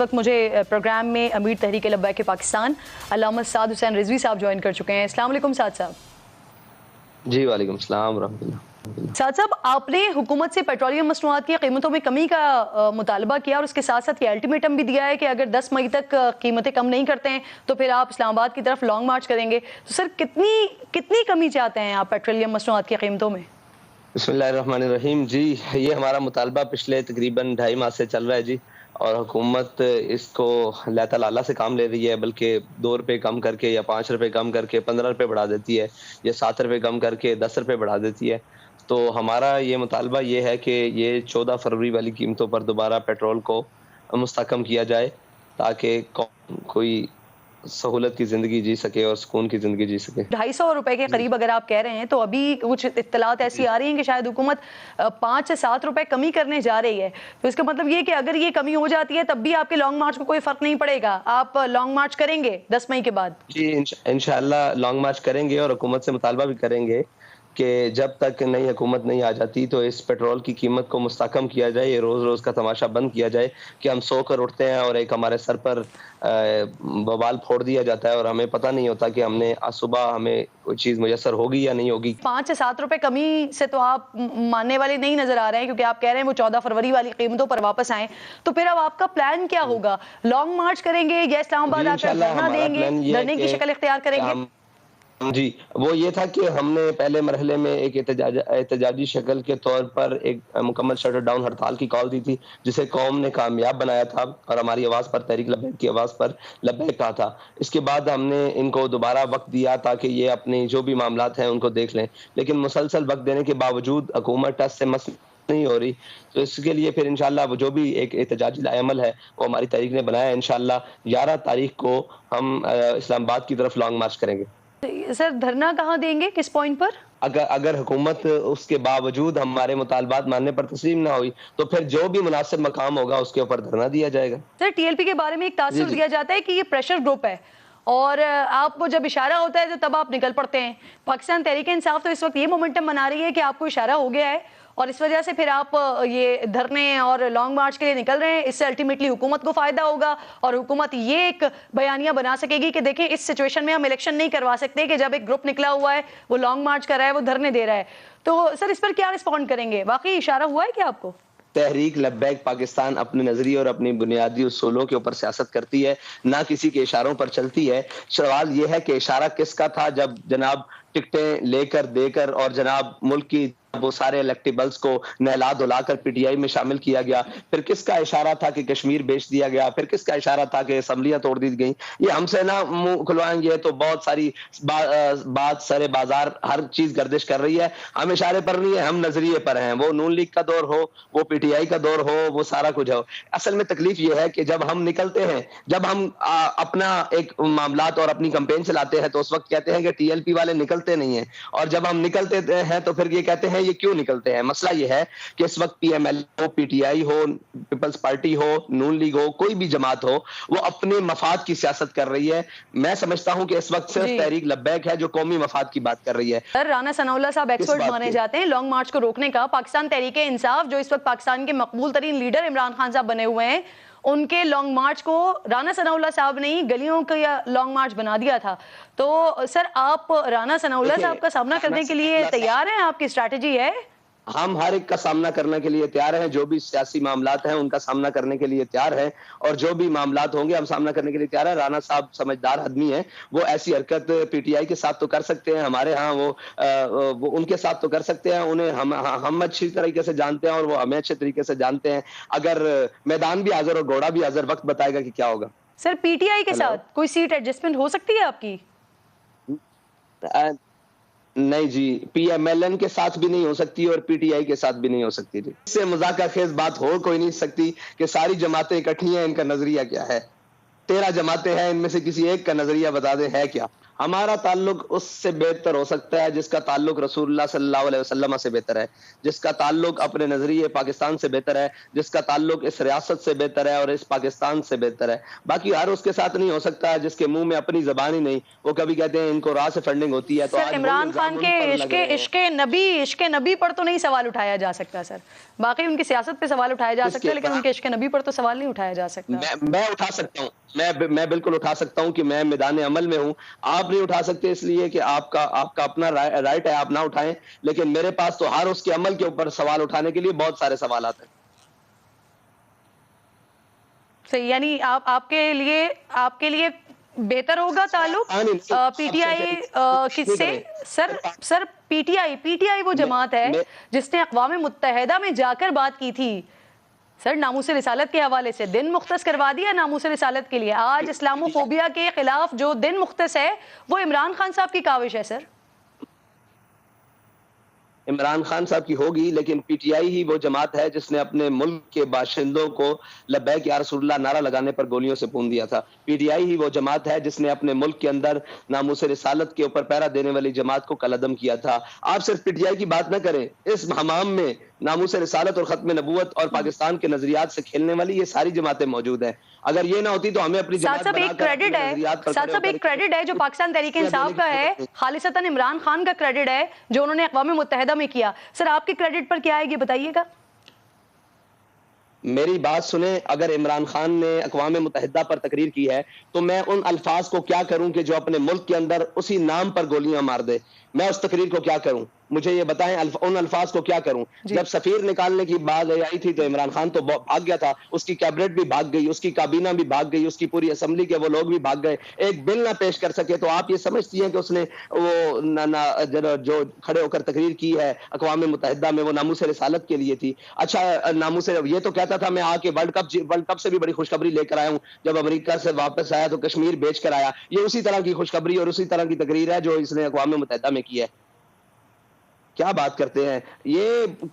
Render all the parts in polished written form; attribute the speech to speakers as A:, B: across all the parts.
A: वक्त मुझे प्रोग्राम में अमीर तहरीक लब्बैक पाकिस्तान अल्लामा साद हुसैन रिजवी साहब ज्वाइन कर चुके हैं। अस्सलाम वालेकुम साद साहब।
B: जी वालेकुम सलाम रहमतुल्लाह।
A: साद साहब, आपने हुकूमत से पेट्रोलियम मसनूआत की कीमतों में कमी का मुतालबा किया और उसके साथ साथ ये अल्टीमेटम भी दिया है कि अगर 10 मई तक कीमतें कम नहीं करते हैं तो फिर आप इस्लामाबाद की तरफ लॉन्ग मार्च करेंगे। तो सर कितनी कमी चाहते हैं आप पेट्रोलियम मसनूआत की कीमतों में?
B: बिस्मिल्लाहिर्रहमानिर्रहीम। जी, ये हमारा मुतालबा पिछले तकरीबन 2.5 माह से चल रहा है जी, और हुकूमत इसको अल्लाह ताला से काम ले रही है, बल्कि 2 रुपये कम करके या 5 रुपये कम करके 15 रुपये बढ़ा देती है, या 7 रुपये कम करके 10 रुपये बढ़ा देती है। तो हमारा ये मुतालबा ये है कि ये 14 फरवरी वाली कीमतों पर दोबारा पेट्रोल को मुस्तहकम किया जाए, ताकि कोई सहूलत की ज़िंदगी जी सके और सुकून की ज़िंदगी जी सके।
A: 250 रुपए के करीब अगर आप कह रहे हैं, तो अभी कुछ इत्तलात ऐसी आ रही हैं कि शायद हुकूमत 5 से 7 रुपए कमी करने जा रही है। तो इसका मतलब ये कि अगर ये कमी हो जाती है तब भी आपके लॉन्ग मार्च को कोई फर्क नहीं पड़ेगा, आप लॉन्ग मार्च करेंगे 10 मई के बाद?
B: जी, इंशाअल्लाह लॉन्ग मार्च करेंगे और हुकूमत से मुतालबा भी करेंगे कि जब तक नई हुकूमत नहीं आ जाती तो इस पेट्रोल की कीमत को मुस्तहकम किया जाए, ये रोज़ रोज़ का तमाशा बंद किया जाए कि हम सो कर उठते हैं और एक हमारे सर पर बवाल फोड़ दिया जाता है और हमें पता नहीं होता कि हमने आज सुबह हमें कोई चीज़ मुयस्सर होगी या नहीं होगी।
A: 5 से 7 रुपए कमी से तो आप मानने वाले नहीं नजर आ रहे हैं, क्योंकि आप कह रहे हैं वो 14 फरवरी वाली कीमतों पर वापस आए। तो फिर अब आपका प्लान क्या होगा? लॉन्ग मार्च करेंगे या इस्लामाबाद आकर धरना देंगे, धरने की शक्ल इख्तियार करेंगे?
B: जी, वो ये था कि हमने पहले मरहले में एक एहतजाजी शक्ल के तौर पर एक मुकम्मल शटर डाउन हड़ताल की कॉल दी थी, जिसे कौम ने कामयाब बनाया था और हमारी आवाज़ पर, तहरीक लब्बैक की आवाज़ पर लब्बैक कहा था। इसके बाद हमने इनको दोबारा वक्त दिया ताकि ये अपनी जो भी मामलात हैं उनको देख लें, लेकिन मुसलसल वक्त देने के बावजूद हुकूमत टस से मस नहीं हो रही। तो इसके लिए फिर इंशाल्लाह वो जो भी एक एहतजाजी अमल है वो हमारी तहरीक ने बनाया है। इंशाल्लाह 11 तारीख को हम इस्लामाबाद की तरफ लॉन्ग मार्च करेंगे।
A: सर, धरना कहाँ देंगे, किस पॉइंट पर?
B: अगर हुकूमत उसके बावजूद हमारे मुतालबात मानने पर तस्लीम ना हुई तो फिर जो भी मुनासिब मकाम होगा उसके ऊपर धरना दिया जाएगा।
A: सर, टीएलपी के बारे में एक तासुर दिया जाता है कि ये प्रेशर ग्रुप है और आपको जब इशारा होता है तो तब आप निकल पड़ते हैं। पाकिस्तान तहरीक इंसाफ तो इस वक्त ये मोमेंटम बना रही है कि आपको इशारा हो गया है और इस वजह से फिर आप ये धरने और लॉन्ग मार्च के लिए निकल रहे हैं। इससे अल्टीमेटली हुकूमत को फायदा होगा और हुकूमत ये एक बयानिया बना सकेगी कि देखें, इस सिचुएशन में हम इलेक्शन नहीं करवा सकते कि जब एक ग्रुप निकला हुआ है, वो लॉन्ग मार्च कर रहा है, वो धरने दे रहा है। तो सर, इस पर क्या रिस्पॉन्ड करेंगे? वाकई इशारा हुआ है क्या आपको?
B: तहरीक लब्बैक पाकिस्तान अपने नजरिए और अपनी बुनियादी उसूलों के ऊपर सियासत करती है, ना किसी के इशारों पर चलती है। सवाल यह है कि इशारा किसका था जब जनाब टिकटें लेकर देकर और जनाब मुल्क की वो सारे इलेक्टेबल्स को नहला धुलाकर पीटीआई में शामिल किया गया? फिर किसका इशारा था कि कश्मीर बेच दिया गया? फिर किसका इशारा था कि असम्बलियां तोड़ दी गई? ये हमसे ना मुंह खुलवाएंगे तो बहुत सारी बात सरे बाजार हर चीज गर्दिश कर रही है। हम इशारे पर नहीं है, हम नजरिए पर हैं। वो नून लीग का दौर हो, वो पीटीआई का दौर हो, वो सारा कुछ हो। असल में तकलीफ ये है कि जब हम निकलते हैं, जब हम अपना एक मामलात और अपनी कैंपेन चलाते हैं तो उस वक्त कहते हैं कि टीएलपी वाले निकलते नहीं है, और जब हम निकलते हैं तो फिर ये कहते हैं ये क्यों निकलते हैं। मसला ये है कि इस वक्त पीएमएल हो, पीटीआई हो, पीपल्स पार्टी हो, नून लीग हो, कोई भी जमात हो, वो अपने मफाद की सियासत कर रही है। मैं समझता हूं कि इस वक्त सिर्फ तहरीक लब्बैक है जो कौमी मफाद की बात कर रही है।
A: सर, राना सनाउल्लाह साहब एक्सपर्ट माने जाते हैं लॉन्ग मार्च को रोकने का। पाकिस्तान तहरीक इंसाफ जो इस वक्त पाकिस्तान के मकबूल तरीन लीडर इमरान खान साहब बने हुए हैं, उनके लॉन्ग मार्च को राना सनाउल्लाह साहब ने ही गलियों का लॉन्ग मार्च बना दिया था। तो सर, आप राना सनाउल्लाह साहब का सामना करने के लिए तैयार हैं? आपकी स्ट्रैटेजी है?
B: हम हर एक का सामना करने के लिए तैयार हैं, जो भी सियासी मामलात हैं उनका सामना करने के लिए तैयार हैं, और जो भी मामलात होंगे हम सामना करने के लिए तैयार हैं। राना साहब समझदार आदमी हैं, वो ऐसी हरकत पीटीआई के साथ तो कर सकते हैं, हमारे यहाँ वो उनके साथ तो कर सकते हैं। उन्हें हम अच्छी तरीके से जानते हैं और वो हमें अच्छे तरीके से जानते हैं। अगर मैदान भी हाजिर और घोड़ा भी हाजिर, वक्त बताएगा कि क्या होगा।
A: सर, पीटीआई के साथ कोई सीट एडजस्टमेंट हो सकती है आपकी?
B: नहीं जी, पीएमएलएन के साथ भी नहीं हो सकती और पीटीआई के साथ भी नहीं हो सकती जी। इससे मजाक खेज बात हो कोई नहीं सकती कि सारी जमातें इकट्ठी हैं, इनका नजरिया क्या है। 13 जमातें हैं, इनमें से किसी एक का नजरिया बता दे है क्या। ہمارا تعلق اس سے بہتر ہو سکتا ہے جس کا تعلق رسول اللہ صلی اللہ علیہ وسلم سے بہتر ہے، جس کا تعلق اپنے نظریے پاکستان سے بہتر ہے، جس کا تعلق اس ریاست سے بہتر ہے اور اس پاکستان سے بہتر ہے. باقی ہر اس کے ساتھ نہیں ہو سکتا جس کے منہ میں اپنی زبان ہی نہیں. وہ کبھی کہتے ہیں ان کو راہ سے فنڈنگ ہوتی ہے. تو
A: سر عمران خان کے عشق نبی پر تو نہیں سوال اٹھایا جا سکتا سر. باقی ان کی سیاست پہ سوال اٹھایا جا سکتا ہے لیکن ان کے عشق نبی پر تو سوال نہیں اٹھایا جا سکتا.
B: میں اٹھا سکتا ہوں، میں بالکل اٹھا سکتا ہوں کہ میں میدان عمل میں ہوں. آپ نہیں اٹھا سکتے اس لیے کہ آپ کا اپنا رائٹ ہے، آپ نہ اٹھائیں. لیکن میرے پاس تو ہر اس کے عمل کے اوپر سوال اٹھانے کے لیے بہت سارے سوالات ہیں.
A: صحیح، یعنی آپ کے لیے بہتر ہوگا تعلق پی ٹی آئی کس سے؟ سر پی ٹی آئی وہ جماعت ہے جس نے اقوام متحدہ میں جا کر بات کی تھی سر ناموس رسالت کے حوالے سے. دن مختص کروا دیا ناموس رسالت کے لیے. آج اسلامو فوبیا کے خلاف جو دن مختص ہے وہ عمران خان صاحب کی کاوش ہے سر.
B: عمران خان صاحب کی ہوگی، لیکن پی ٹی آئی ہی وہ جماعت ہے جس نے اپنے ملک کے باشندوں کو لبیک یا رسول اللہ نعرہ لگانے پر گولیوں سے پون دیا تھا. پی ٹی آئی ہی وہ جماعت ہے جس نے اپنے ملک کے اندر ناموس رسالت کے اوپر پہرا دینے والی جماعت کو قلعدم کیا تھا. آپ صرف پی ٹی آئی کی بات نہ کریں، اس حمام میں ناموس رسالت اور ختم نبوت اور پاکستان کے نظریات سے کھیلنے والی یہ ساری جماعتیں موجود ہیں. اگر یہ نہ ہوتی تو ہمیں اپنی جماعت بنا کر اپنے نظریات پر
A: ایک کریڈٹ ہے جو پاکستان تحریک انصاف کا ہے، خالصتاً عمران خان کا کریڈٹ ہے جو انہوں نے اقوام متحدہ میں کیا. سر آپ کے کریڈٹ پر کیا ہے یہ بتائیے گا.
B: میری بات سنیں، اگر عمران خان نے اقوام متحدہ پر تقریر کی ہے تو میں ان الفاظ کو کیا کروں کہ جو اپنے ملک کے اندر اسی نام پر گولیاں مار دے؟ میں اس تقریر کو کیا کروں؟ مجھے یہ بتائیں ان الفاظ کو کیا کروں؟ جب سفیر نکالنے کی بات آئی تھی تو عمران خان تو بھاگ گیا تھا، اس کی کیبنٹ بھی بھاگ گئی، اس کی کابینہ بھی بھاگ گئی، اس کی پوری اسمبلی کے وہ لوگ بھی بھاگ گئے، ایک بل نہ پیش کر سکے. تو آپ یہ سمجھتی ہیں کہ اس نے وہ جو کھڑے ہو کر تقریر کی ہے اقوام متحدہ میں وہ ناموس رسالت کے لیے تھی؟ اچھا ناموس یہ تو کہتا تھا میں آ کے ورلڈ کپ سے بھی بڑی خوشخبری لے کر آیا ہوں، جب امریکہ سے واپس آیا تو کشمیر بیچ کر آیا. یہ اسی طرح کی خوشخبری اور اسی طرح کی تقریر ہے جو اس نے اقوام متحدہ میں کی ہے. کیا بات کرتے ہیں یہ؟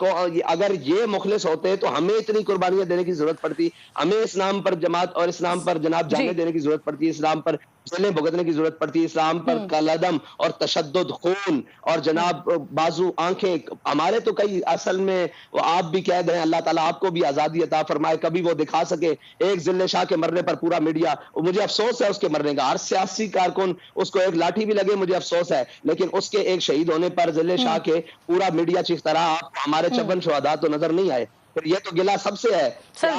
B: اگر یہ مخلص ہوتے تو ہمیں اتنی قربانیاں دینے کی ضرورت پڑتی، ہمیں اسلام پر جماعت اور اسلام پر جناب جانے دینے کی ضرورت پڑتی، اسلام پر جیلیں بھگتنے کی ضرورت پڑتی، اسلام پر قلعدم اور تشدد، خون اور جناب بازو آنکھیں. ہمارے تو کئی اصل میں وہ آپ بھی کہہ دیں اللہ تعالیٰ آپ کو بھی آزادی عطا فرمائے، کبھی وہ دکھا سکے ایک ذل شاہ کے مرنے پر پورا میڈیا. مجھے افسوس ہے اس کے مرنے کا، ہر سیاسی کارکن اس کو ایک لاٹھی بھی لگے مجھے افسوس ہے، لیکن اس کے ایک شہید ہونے پر ذل شاہ کے پورا میڈیا چیختا رہا. آپ ہمارے 56 شہداء تو نظر نہیں آئے. یہ تو گلہ سب سے ہے.
A: سر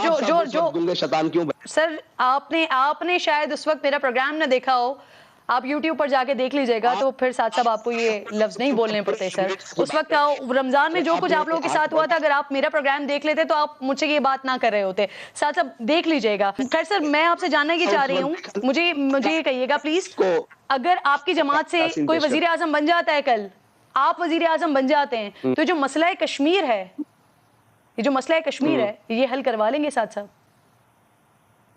A: جو
B: گنگے شیطان کیوں بنے؟
A: سر آپ نے شاید اس وقت میرا پروگرام نہ دیکھا ہو، آپ یوٹیوب پر جا کے دیکھ لیجئے گا تو پھر ساتھ صاحب آپ کو یہ لفظ نہیں بولنے پڑتے. سر اس وقت رمضان میں جو کچھ آپ لوگوں کے ساتھ ہوا تھا، اگر آپ میرا پروگرام دیکھ لیتے تو آپ مجھ سے یہ بات نہ کر رہے ہوتے. ساتھ صاحب دیکھ لیجئے گا. خیر سر میں آپ سے جاننا یہ چاہ رہی ہوں، مجھے یہ کہیے گا پلیز، اگر آپ کی جماعت سے کوئی وزیر اعظم بن جاتا ہے، کل آپ وزیر اعظم بن جاتے ہیں تو جو مسئلہ کشمیر ہے، یہ حل کروا لیں گے ساتھ صاحب؟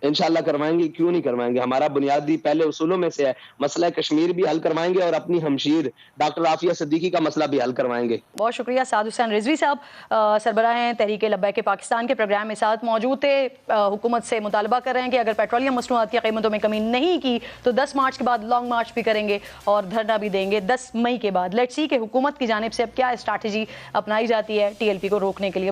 B: انشاءاللہ کروائیں گے، کیوں نہیں کروائیں گے. ہمارا بنیادی پہلے اصولوں میں سے ہے مسئلہ کشمیر بھی حل کروائیں گے اور اپنی ہمشیر ڈاکٹر عافیہ صدیقی کا مسئلہ بھی حل کروائیں گے.
A: بہت شکریہ. سعد حسین رضوی صاحب سربراہ ہیں تحریک لبیک پاکستان کے پروگرام میں ساتھ موجود تھے. حکومت سے مطالبہ کر رہے ہیں کہ اگر پیٹرولیم مصنوعات کی قیمتوں میں کمی نہیں کی تو 10 مارچ کے بعد لانگ مارچ بھی کریں گے اور دھرنا بھی دیں گے 10 مئی کے بعد. لیٹس سی کہ حکومت کی جانب سے اب کیا اسٹریٹجی اپنائی جاتی ہے TLP کو روکنے کے لیے.